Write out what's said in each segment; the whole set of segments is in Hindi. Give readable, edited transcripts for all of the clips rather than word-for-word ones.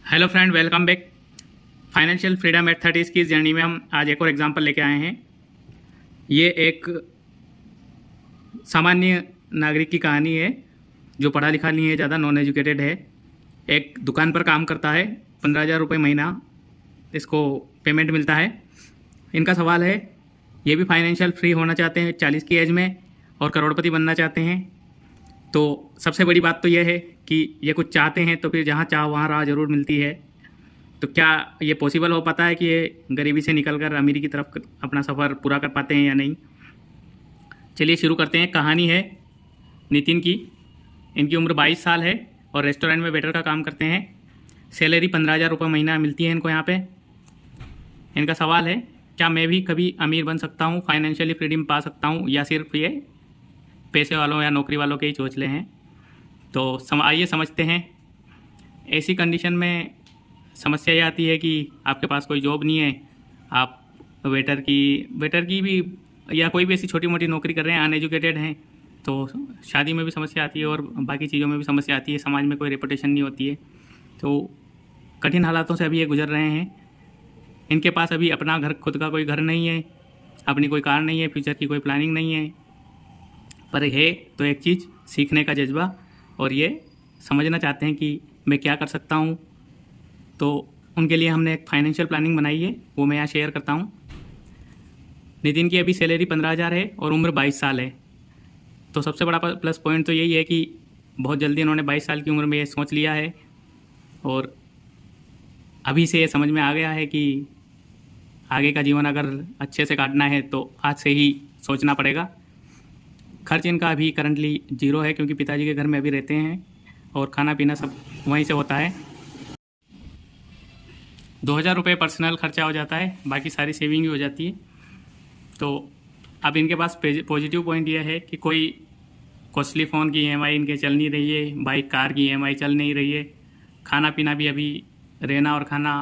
Hello friend, welcome back. Financial freedom at 30s की इस जर्नी में हम आज एक और एग्जांपल लेके आए हैं। ये एक सामान्य नागरिक की कहानी है जो पढ़ा लिखा नहीं है, ज़्यादा नॉन एजुकेटेड है। एक दुकान पर काम करता है, 15,000 रुपये महीना इसको पेमेंट मिलता है। इनका सवाल है, ये भी फाइनेंशियल फ्री होना चाहते हैं 40 की एज में और करोड़पति बनना चाहते हैं। तो सबसे बड़ी बात तो यह है कि ये कुछ चाहते हैं तो फिर जहाँ चाह वहाँ राह ज़रूर मिलती है। तो क्या ये पॉसिबल हो पाता है कि ये गरीबी से निकलकर अमीरी की तरफ अपना सफ़र पूरा कर पाते हैं या नहीं? चलिए शुरू करते हैं। कहानी है नितिन की। इनकी उम्र 22 साल है और रेस्टोरेंट में वेटर का काम करते हैं। सैलरी 15,000 रुपये महीना मिलती है इनको यहाँ पे। इनका सवाल है, क्या मैं भी कभी अमीर बन सकता हूँ, फाइनेंशियली फ्रीडम पा सकता हूँ, या सिर्फ ये पैसे वालों या नौकरी वालों के ही चोचले हैं? तो आइए समझते हैं। ऐसी कंडीशन में समस्या ये आती है कि आपके पास कोई जॉब नहीं है, आप वेटर की भी या कोई भी ऐसी छोटी मोटी नौकरी कर रहे हैं, अनएजुकेटेड हैं, तो शादी में भी समस्या आती है और बाकी चीज़ों में भी समस्या आती है। समाज में कोई रेपुटेशन नहीं होती है। तो कठिन हालातों से अभी ये गुजर रहे हैं। इनके पास अभी अपना घर, खुद का कोई घर नहीं है, अपनी कोई कार नहीं है, फ्यूचर की कोई प्लानिंग नहीं है, पर है तो एक चीज़, सीखने का जज्बा, और ये समझना चाहते हैं कि मैं क्या कर सकता हूँ। तो उनके लिए हमने एक फाइनेंशियल प्लानिंग बनाई है, वो मैं यहाँ शेयर करता हूँ। नितिन की अभी सैलरी 15,000 है और उम्र 22 साल है। तो सबसे बड़ा प्लस पॉइंट तो यही है कि बहुत जल्दी उन्होंने 22 साल की उम्र में ये सोच लिया है और अभी से ये समझ में आ गया है कि आगे का जीवन अगर अच्छे से काटना है तो आज से ही सोचना पड़ेगा। खर्च इनका अभी करंटली 0 है क्योंकि पिताजी के घर में अभी रहते हैं और खाना पीना सब वहीं से होता है। 2,000 रुपये पर्सनल खर्चा हो जाता है, बाकी सारी सेविंग भी हो जाती है। तो अब इनके पास पॉजिटिव पॉइंट यह है कि कोई कॉस्टली फ़ोन की EMI इनके चल नहीं रही है, बाइक कार की EMI चल नहीं रही है, खाना पीना भी अभी रहना और खाना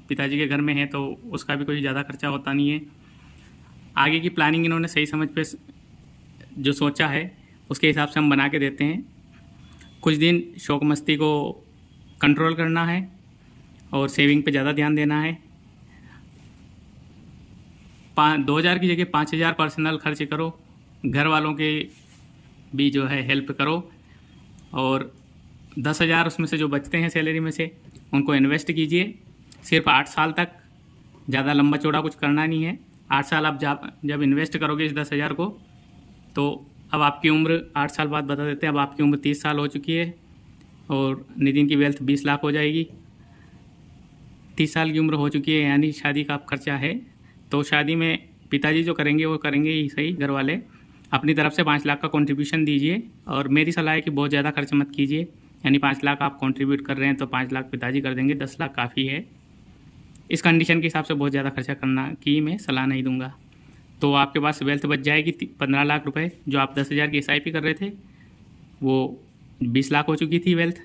पिताजी के घर में है तो उसका भी कोई ज़्यादा खर्चा होता नहीं है। आगे की प्लानिंग इन्होंने सही समझ पे जो सोचा है उसके हिसाब से हम बना के देते हैं। कुछ दिन शौक मस्ती को कंट्रोल करना है और सेविंग पे ज़्यादा ध्यान देना है। 2,000 की जगह 5,000 पर्सनल खर्च करो, घर वालों के भी जो है हेल्प करो, और 10,000 उसमें से जो बचते हैं सैलरी में से उनको इन्वेस्ट कीजिए। सिर्फ 8 साल तक, ज़्यादा लंबा चौड़ा कुछ करना नहीं है। 8 साल आप जब इन्वेस्ट करोगे इस 10,000 को, तो अब आपकी उम्र 8 साल बाद बता देते हैं, अब आपकी उम्र 30 साल हो चुकी है और नितिन की वेल्थ 20 लाख हो जाएगी। 30 साल की उम्र हो चुकी है, यानी शादी का आप खर्चा है। तो शादी में पिताजी जो करेंगे वो करेंगे ही सही, घर वाले अपनी तरफ से 5 लाख का कंट्रीब्यूशन दीजिए। और मेरी सलाह है कि बहुत ज़्यादा खर्च मत कीजिए, यानी 5 लाख आप कंट्रीब्यूट कर रहे हैं तो 5 लाख पिताजी कर देंगे, 10 लाख काफ़ी है। इस कंडीशन के हिसाब से बहुत ज़्यादा खर्चा करना की मैं सलाह नहीं दूंगा। तो आपके पास वेल्थ बच जाएगी 15 लाख रुपए। जो आप 10,000 की SIP कर रहे थे वो 20 लाख हो चुकी थी वेल्थ,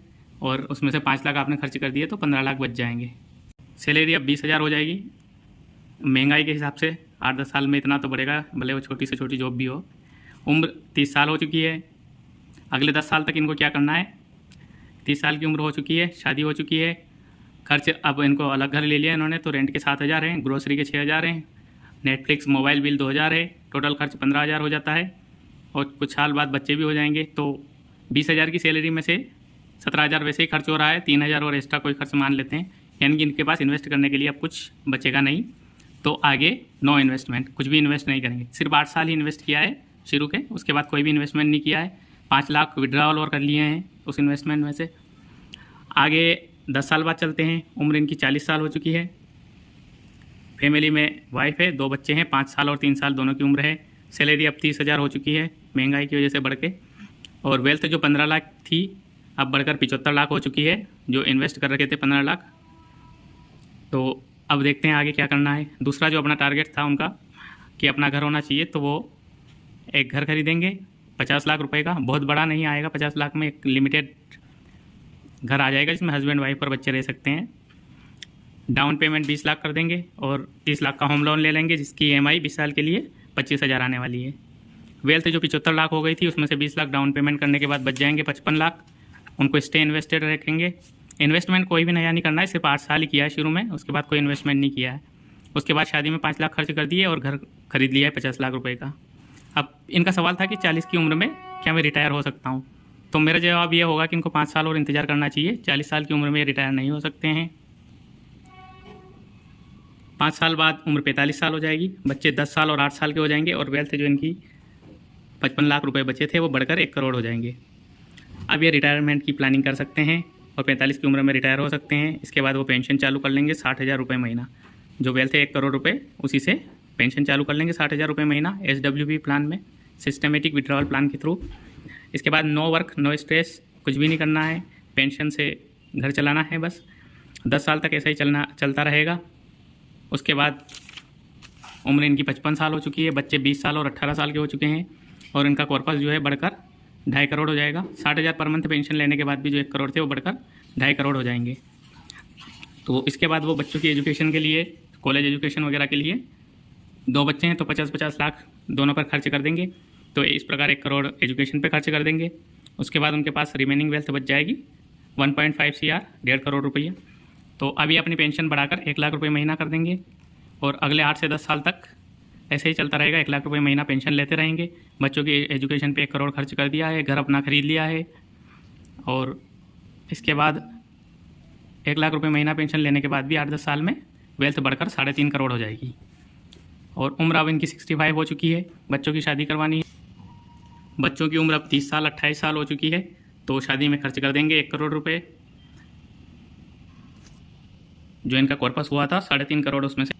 और उसमें से 5 लाख आपने खर्च कर दिए तो 15 लाख बच जाएंगे। सैलरी अब 20,000 हो जाएगी। महंगाई के हिसाब से 8-10 साल में इतना तो बढ़ेगा, भले वो छोटी से छोटी जॉब भी हो। उम्र 30 साल हो चुकी है। अगले 10 साल तक इनको क्या करना है? 30 साल की उम्र हो चुकी है, शादी हो चुकी है, खर्च अब इनको अलग घर ले लिया इन्होंने तो रेंट के 7,000 हैं, ग्रोसरी के 6,000 हैं, नेटफ्लिक्स मोबाइल बिल 2,000 है, टोटल खर्च 15,000 हो जाता है। और कुछ साल बाद बच्चे भी हो जाएंगे तो 20,000 की सैलरी में से 17,000 वैसे ही खर्च हो रहा है, 3,000 और एक्स्ट्रा कोई खर्च मान लेते हैं, यानी कि इनके पास इन्वेस्ट करने के लिए अब कुछ बचेगा नहीं। तो आगे नो इन्वेस्टमेंट, कुछ भी इन्वेस्ट नहीं करेंगे। सिर्फ 8 साल ही इन्वेस्ट किया है शुरू के, उसके बाद कोई भी इन्वेस्टमेंट नहीं किया है। 5 लाख विड्रॉल और कर लिए हैं उस इन्वेस्टमेंट में से। आगे 10 साल बाद चलते हैं। उम्र इनकी 40 साल हो चुकी है। फैमिली में वाइफ है, 2 बच्चे हैं, 5 साल और 3 साल दोनों की उम्र है। सैलरी अब 30,000 हो चुकी है महंगाई की वजह से बढ़ के, और वेल्थ जो 15 लाख थी अब बढ़कर 75 लाख हो चुकी है, जो इन्वेस्ट कर रखे थे 15 लाख। तो अब देखते हैं आगे क्या करना है। दूसरा जो अपना टारगेट था उनका कि अपना घर होना चाहिए, तो वो एक घर खरीदेंगे 50 लाख रुपए का। बहुत बड़ा नहीं आएगा, 50 लाख में एक लिमिटेड घर आ जाएगा जिसमें हस्बैंड वाइफ और बच्चे रह सकते हैं। डाउन पेमेंट 20 लाख कर देंगे और 30 लाख का होम लोन ले लेंगे, जिसकी EMI 20 साल के लिए 25,000 आने वाली है। वेल्थ जो 75 लाख हो गई थी उसमें से 20 लाख डाउन पेमेंट करने के बाद बच जाएंगे 55 लाख। उनको स्टे इन्वेस्टेड रखेंगे इन्वेस्टमेंट कोई भी नया नहीं करना है, सिर्फ 8 साल ही किया है शुरू में, उसके बाद कोई इन्वेस्टमेंट नहीं किया है। उसके बाद शादी में 5 लाख खर्च कर दिए और घर खरीद लिया है 50 लाख रुपए का। अब इनका सवाल था कि 40 की उम्र में क्या मैं रिटायर हो सकता हूँ, तो मेरा जवाब ये होगा कि इनको 5 साल और इंतज़ार करना चाहिए। 40 साल की उम्र में रिटायर नहीं हो सकते हैं। 5 साल बाद उम्र 45 साल हो जाएगी, बच्चे 10 साल और 8 साल के हो जाएंगे और वेल्थ जो इनकी 55 लाख रुपए बचे थे वो बढ़कर 1 करोड़ हो जाएंगे। अब ये रिटायरमेंट की प्लानिंग कर सकते हैं और 45 की उम्र में रिटायर हो सकते हैं। इसके बाद वो पेंशन चालू कर लेंगे 60,000 रुपये महीना। जो वेल्थ है 1 करोड़ रुपये, उसी से पेंशन चालू कर लेंगे 60,000 रुपये महीना SWP प्लान में, सिस्टमेटिक विड्रॉल प्लान के थ्रू। इसके बाद नो वर्क नो स्ट्रेस, कुछ भी नहीं करना है, पेंशन से घर चलाना है बस। 10 साल तक ऐसा ही चलता रहेगा। उसके बाद उम्र इनकी 55 साल हो चुकी है, बच्चे 20 साल और 18 साल के हो चुके हैं और इनका कॉर्पस जो है बढ़कर 2.5 करोड़ हो जाएगा। 60,000 पर मंथ पेंशन लेने के बाद भी जो 1 करोड़ थे वो बढ़कर 2.5 करोड़ हो जाएंगे। तो इसके बाद वो बच्चों की एजुकेशन के लिए, कॉलेज एजुकेशन वगैरह के लिए, 2 बच्चे हैं तो 50-50 लाख दोनों पर खर्च कर देंगे। तो इस प्रकार 1 करोड़ एजुकेशन पे खर्च कर देंगे। उसके बाद उनके पास रिमेनिंग वेल्थ बच जाएगी 1.5 CR, 1.5 करोड़ रुपये। तो अभी अपनी पेंशन बढ़ाकर 1 लाख रुपये महीना कर देंगे और अगले 8 से 10 साल तक ऐसे ही चलता रहेगा। 1 लाख रुपये महीना पेंशन लेते रहेंगे। बच्चों की एजुकेशन पे 1 करोड़ खर्च कर दिया है, घर अपना खरीद लिया है और इसके बाद 1 लाख रुपये महीना पेंशन लेने के बाद भी 8-10 साल में वेल्थ बढ़कर 3.5 करोड़ हो जाएगी। और उम्र अब इनकी 65 हो चुकी है, बच्चों की शादी करवानी है। बच्चों की उम्र अब 30 साल 28 साल हो चुकी है, तो शादी में खर्च कर देंगे 1 करोड़ रुपये। जो इनका कॉर्पस हुआ था 3.5 करोड़, उसमें से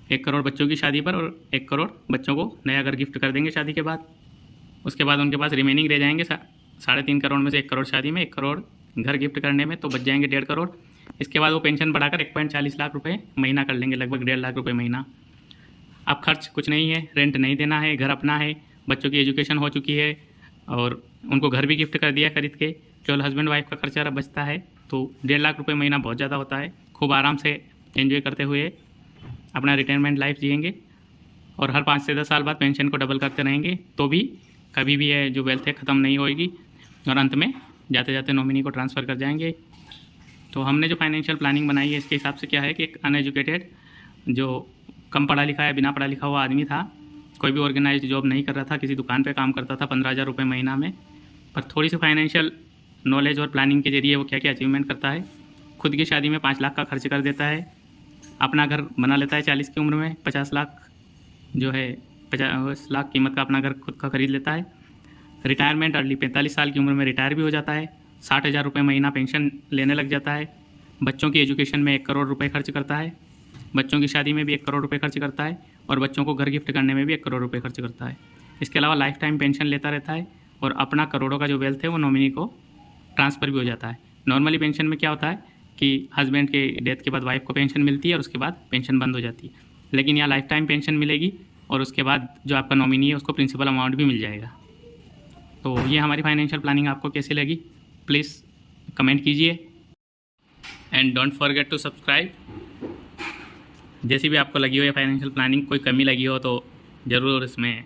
1 करोड़ बच्चों की शादी पर और 1 करोड़ बच्चों को नया घर गिफ्ट कर देंगे शादी के बाद। उसके बाद उनके पास रिमेनिंग रह जाएंगे 3.5 करोड़ में से 1 करोड़ शादी में, 1 करोड़ घर गिफ्ट करने में, तो बच जाएंगे 1.5 करोड़। इसके बाद वो पेंशन बढ़ाकर 1.40 लाख रुपये महीना कर लेंगे, लगभग 1.5 लाख रुपये महीना। अब खर्च कुछ नहीं है, रेंट नहीं देना है, घर अपना है, बच्चों की एजुकेशन हो चुकी है और उनको घर भी गिफ्ट कर दिया खरीद के। केवल हस्बैंड वाइफ का खर्चा बचता है, तो 1.5 लाख रुपये महीना बहुत ज़्यादा होता है। खूब आराम से एंजॉय करते हुए अपना रिटायरमेंट लाइफ जिएंगे और हर 5 से 10 साल बाद पेंशन को डबल करते रहेंगे, तो भी कभी भी ये जो वेल्थ है ख़त्म नहीं होएगी और अंत में जाते जाते नॉमिनी को ट्रांसफ़र कर जाएंगे। तो हमने जो फाइनेंशियल प्लानिंग बनाई है इसके हिसाब से क्या है कि एक अनएजुकेटेड, जो कम पढ़ा लिखा है, बिना पढ़ा लिखा हुआ आदमी था, कोई भी ऑर्गेनाइज्ड जॉब नहीं कर रहा था, किसी दुकान पे काम करता था 15,000 रुपये महीना में, पर थोड़ी सी फाइनेंशियल नॉलेज और प्लानिंग के जरिए वो क्या क्या अचीवमेंट करता है। खुद की शादी में 5 लाख का खर्च कर देता है, अपना घर बना लेता है 40 की उम्र में, 50 लाख जो है 50 लाख कीमत का अपना घर खुद का खरीद लेता है। रिटायरमेंट अर्ली 45 साल की उम्र में रिटायर भी हो जाता है। 60,000 रुपये महीना पेंशन लेने लग जाता है। बच्चों की एजुकेशन में 1 करोड़ रुपये खर्च करता है, बच्चों की शादी में भी 1 करोड़ रुपये खर्च करता है और बच्चों को घर गिफ्ट करने में भी 1 करोड़ रुपये खर्च करता है। इसके अलावा लाइफ टाइम पेंशन लेता रहता है और अपना करोड़ों का जो वेल्थ है वो नॉमिनी को ट्रांसफ़र भी हो जाता है। नॉर्मली पेंशन में क्या होता है कि हस्बैंड के डेथ के बाद वाइफ को पेंशन मिलती है और उसके बाद पेंशन बंद हो जाती है, लेकिन यहाँ लाइफ टाइम पेंशन मिलेगी और उसके बाद जो आपका नॉमिनी है उसको प्रिंसिपल अमाउंट भी मिल जाएगा। तो ये हमारी फाइनेंशियल प्लानिंग आपको कैसी लगी, प्लीज़ कमेंट कीजिए and don't forget to subscribe. जैसी भी आपको लगी हो ये फाइनेंशियल प्लानिंग, कोई कमी लगी हो तो ज़रूर इसमें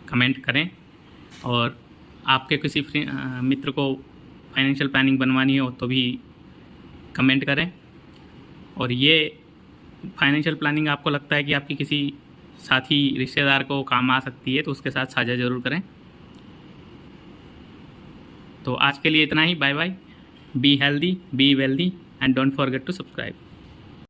कमेंट करें और आपके किसी मित्र को फाइनेंशियल प्लानिंग बनवानी हो तो भी कमेंट करें। और ये फाइनेंशियल प्लानिंग आपको लगता है कि आपकी किसी साथी रिश्तेदार को काम आ सकती है तो उसके साथ साझा ज़रूर करें। तो आज के लिए इतना ही, bye bye, be healthy, be wealthy and don't forget to subscribe.